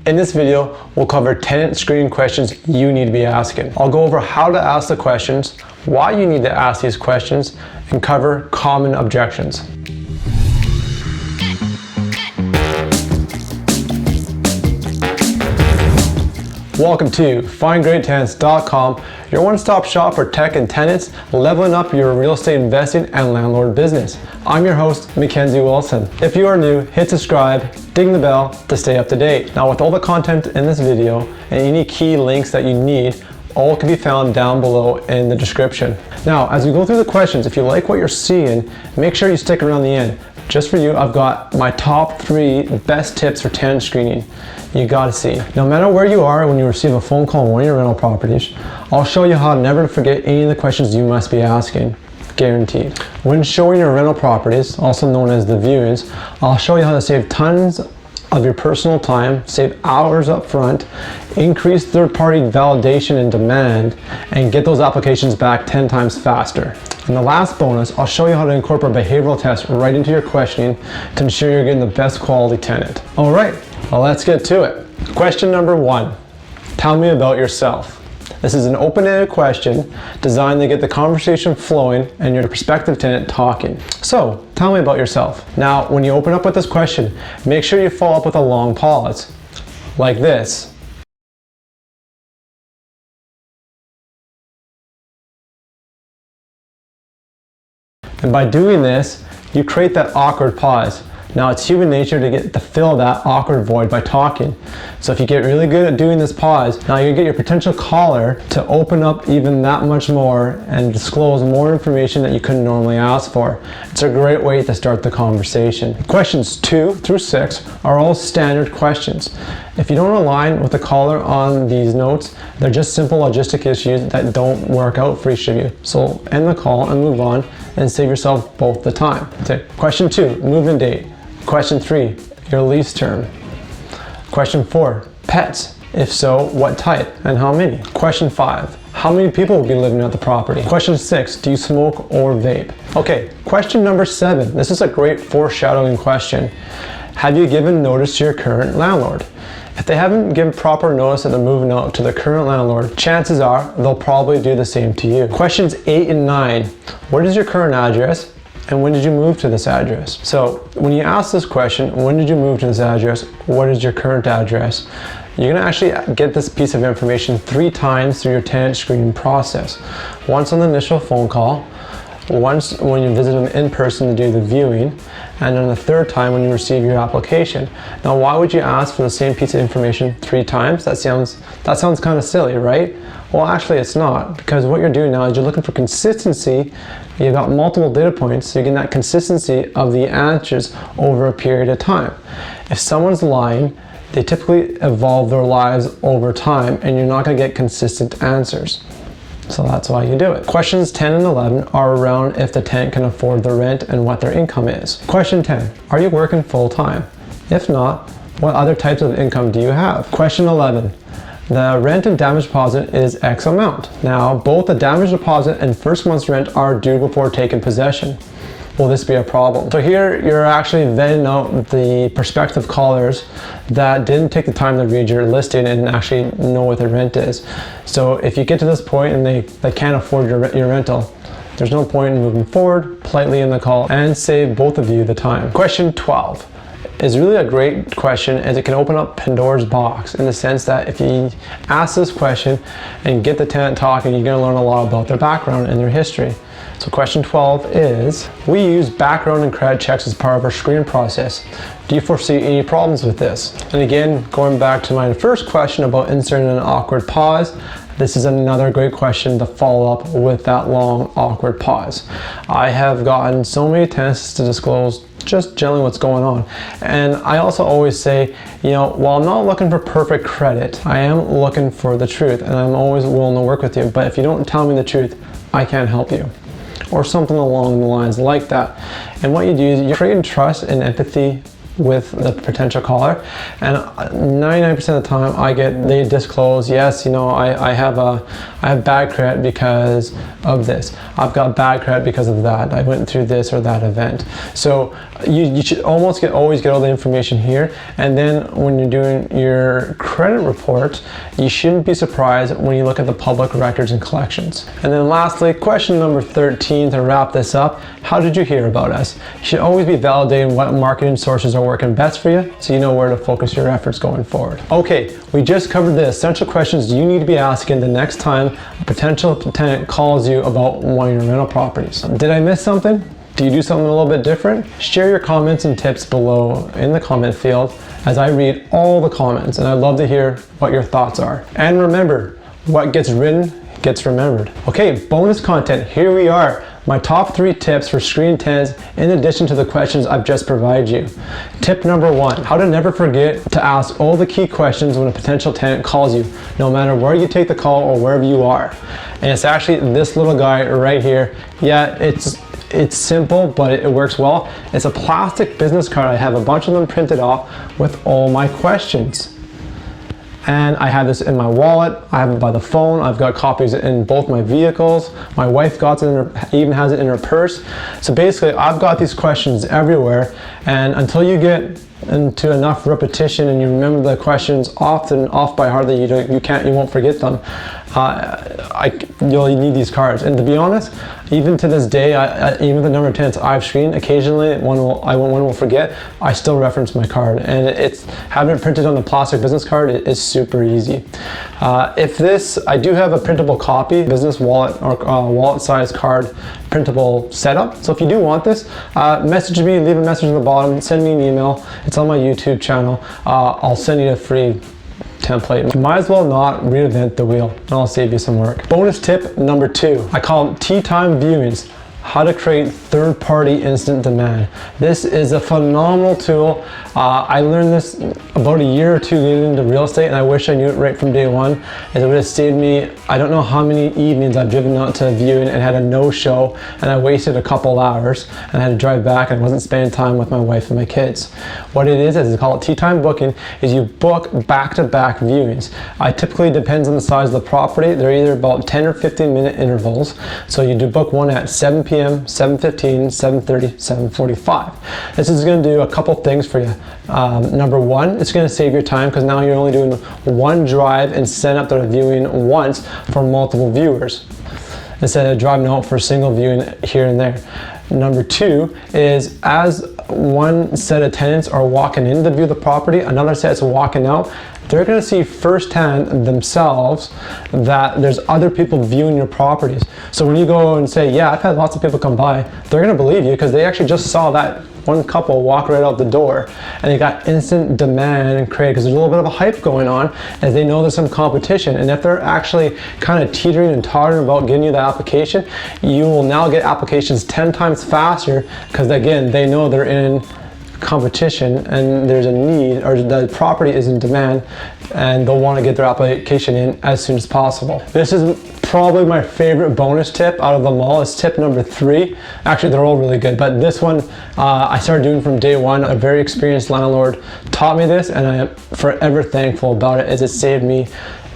In this video, we'll cover tenant screening questions you need to be asking. I'll go over how to ask the questions, why you need to ask these questions, and cover common objections. Welcome to FindGreatTenants.com, your one-stop shop for tech and tenants, leveling up your real estate investing and landlord business. I'm your host, Mackenzie Wilson. If you are new, hit subscribe, ding the bell to stay up to date. Now, with all the content in this video and any key links that you need, all can be found down below in the description. Now, as we go through the questions, if you like what you're seeing, make sure you stick around the end. Just for you, I've got my top 3 best tips for tenant screening you gotta see. No matter where you are when you receive a phone call on one of your rental properties, I'll show you how never to forget any of the questions you must be asking. Guaranteed. When showing your rental properties, also known as the viewings, I'll show you how to save tons of your personal time, save hours up front, increase third-party validation and demand, and get those applications back 10 times faster. And the last bonus, I'll show you how to incorporate behavioral tests right into your questioning to ensure you're getting the best quality tenant. All right, well, let's get to it. Question number 1, tell me about yourself. This is an open-ended question designed to get the conversation flowing and your prospective tenant talking. So, tell me about yourself. Now, when you open up with this question, make sure you follow up with a long pause, like this. And by doing this, you create that awkward pause. Now, it's human nature to fill that awkward void by talking. So if you get really good at doing this pause, now you get your potential caller to open up even that much more and disclose more information that you couldn't normally ask for. It's a great way to start the conversation. Questions 2 through 6 are all standard questions. If you don't align with the caller on these notes, they're just simple logistic issues that don't work out for each of you. So end the call and move on and save yourself both the time. Okay. Question 2, move-in date. Question 3, your lease term. Question 4, pets. If so, what type and how many? Question 5, how many people will be living at the property? Question 6, do you smoke or vape? Okay, question number 7. This is a great foreshadowing question. Have you given notice to your current landlord? If they haven't given proper notice that they're moving out to the current landlord, chances are they'll probably do the same to you. Questions 8 and 9, what is your current address? And when did you move to this address? So when you ask this question, when did you move to this address? What is your current address? You're gonna actually get this piece of information 3 times through your tenant screening process. Once on the initial phone call, once when you visit them in person to do the viewing, and then the 3rd time when you receive your application. Now, why would you ask for the same piece of information 3 times? That sounds kind of silly, right? Well, actually it's not, because what you're doing now is you're looking for consistency. You've got multiple data points, so you're getting that consistency of the answers over a period of time. If someone's lying, they typically evolve their lives over time, and you're not going to get consistent answers. So that's why you do it. Questions 10 and 11 are around if the tenant can afford the rent and what their income is. Question 10, are you working full-time? If not, what other types of income do you have? Question 11, the rent and damage deposit is X amount. Now, both the damage deposit and first month's rent are due before taking possession. Will this be a problem? So here you're actually vetting out the prospective callers that didn't take the time to read your listing and actually know what the rent is. So if you get to this point and they can't afford your rental, there's no point in moving forward, politely in the call, and save both of you the time. Question 12 is really a great question, as it can open up Pandora's box in the sense that if you ask this question and get the tenant talking, you're going to learn a lot about their background and their history. So question 12 is, we use background and credit checks as part of our screening process. Do you foresee any problems with this? And again, going back to my first question about inserting an awkward pause, this is another great question to follow up with that long awkward pause. I have gotten so many tenants to disclose just generally what's going on. And I also always say, you know, while I'm not looking for perfect credit, I am looking for the truth, and I'm always willing to work with you. But if you don't tell me the truth, I can't help you. Or something along the lines like that. And what you do is you're creating trust and empathy with the potential caller, and 99% of the time they disclose, yes, I have bad credit because of this. I've got bad credit because of that. I went through this or that event. So you should always get all the information here, and then when you're doing your credit report, you shouldn't be surprised when you look at the public records and collections. And then lastly, question number 13 to wrap this up: how did you hear about us? You should always be validating what marketing sources are working best for you, so you know where to focus your efforts going forward. Okay, we just covered the essential questions you need to be asking the next time a potential tenant calls you about one of your rental properties. Did I miss something? Do you do something a little bit different? Share your comments and tips below in the comment field, as I read all the comments and I'd love to hear what your thoughts are. And remember, what gets written gets remembered. Okay, bonus content, here we are. My top 3 tips for screening tenants in addition to the questions I've just provided you. Tip number 1, how to never forget to ask all the key questions when a potential tenant calls you, no matter where you take the call or wherever you are. And it's actually this little guy right here. Yeah, it's simple, but it works well. It's a plastic business card. I have a bunch of them printed off with all my questions. And I have this in my wallet, I have it by the phone, I've got copies in both my vehicles, my wife got it even has it in her purse. So basically, I've got these questions everywhere, and until you get into enough repetition and you remember the questions often off by heart that you won't forget them, you'll need these cards. And to be honest, even to this day, even the number of tenants I've screened, occasionally one will forget, I still reference my card, and having it printed on a plastic business card is super easy. I do have a printable copy, business wallet or wallet size card printable setup. So if you do want this, message me, leave a message at the bottom, send me an email. It's on my YouTube channel. I'll send you a free template. You might as well not reinvent the wheel, and I'll save you some work. Bonus tip number 2, I call them tea time viewings. How to create third-party instant demand. This is a phenomenal tool. I learned this about a year or 2 getting into real estate, and I wish I knew it right from day one, as it would have saved me, I don't know how many evenings I've driven out to a viewing and had a no-show, and I wasted a couple hours, and I had to drive back and wasn't spending time with my wife and my kids. What it is it's called tea time booking, is you book back-to-back viewings. Typically depends on the size of the property. They're either about 10 or 15 minute intervals. So you do book one at 7 p.m., 7:15, 7:30, 7:45. This is going to do a couple things for you. Number 1, it's going to save your time, because now you're only doing one drive and set up the viewing once for multiple viewers, instead of driving out for a single viewing here and there. Number 2 is, as one set of tenants are walking in to view the property, another set's walking out, they're going to see firsthand themselves that there's other people viewing your properties. So when you go and say, yeah, I've had lots of people come by, they're going to believe you, because they actually just saw that one couple walk right out the door, and they got instant demand and create, because there's a little bit of a hype going on, as they know there's some competition. And if they're actually kind of teetering and tottering about getting you the application, you will now get applications 10 times faster, because again, they know they're in competition and there's a need, or the property is in demand, and they'll want to get their application in as soon as possible. This is probably my favorite bonus tip out of them all. Is tip number 3. Actually, they're all really good, but this one I started doing from day one. A very experienced landlord taught me this, and I am forever thankful about it, as it saved me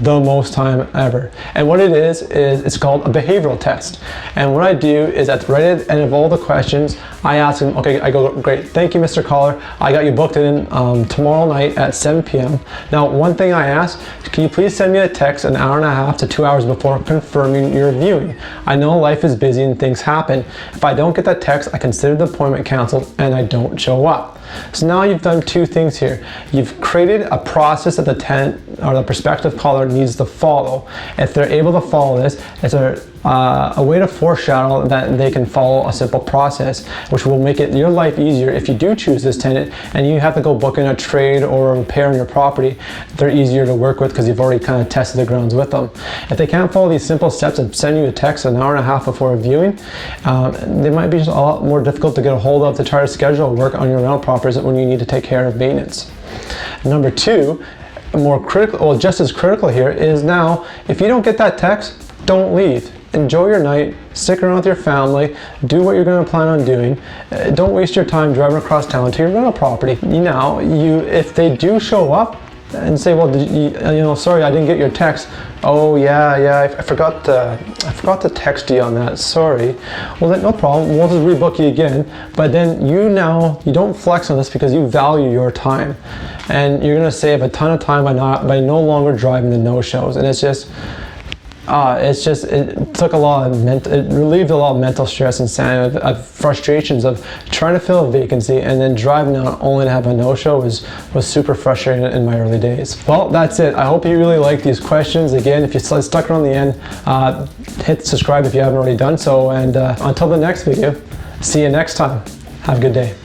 the most time ever. And what it is it's called a behavioral test. And what I do is, at the right end of all the questions, I ask them, okay, I go, great, thank you, Mr. Caller. I got you booked in tomorrow night at 7 p.m. Now, one thing I ask, can you please send me a text an hour and a half to 2 hours before confirming your viewing? I know life is busy and things happen. If I don't get that text, I consider the appointment canceled and I don't show up. So now you've done 2 things here. You've created a process that the tenant or the prospective caller needs to follow. If they're able to follow this, it's a way to foreshadow that they can follow a simple process, which will make your life easier if you do choose this tenant and you have to go book in a trade or a repair on your property. They're easier to work with because you've already kind of tested the grounds with them. If they can't follow these simple steps and send you a text an hour and a half before a viewing, they might be just a lot more difficult to get a hold of to try to schedule work on your rental properties when you need to take care of maintenance. Number 2, more critical, well, just as critical here, is now if you don't get that text, don't leave. enjoy your night, stick around with your family, do what you're going to plan on doing. Don't waste your time driving across town to your rental property. Now, if they do show up and say, well, sorry, I didn't get your text. Oh yeah, I forgot to text you on that. Sorry. Well, then no problem. We'll just rebook you again. But then you don't flex on this because you value your time, and you're gonna save a ton of time by no longer driving the no-shows. And it took a lot of it relieved a lot of mental stress and of frustrations of trying to fill a vacancy and then driving out only to have a no-show was super frustrating in my early days. Well, that's it. I hope you really like these questions. Again, if you stuck around the end, hit subscribe if you haven't already done so, and until the next video, see you next time. Have a good day.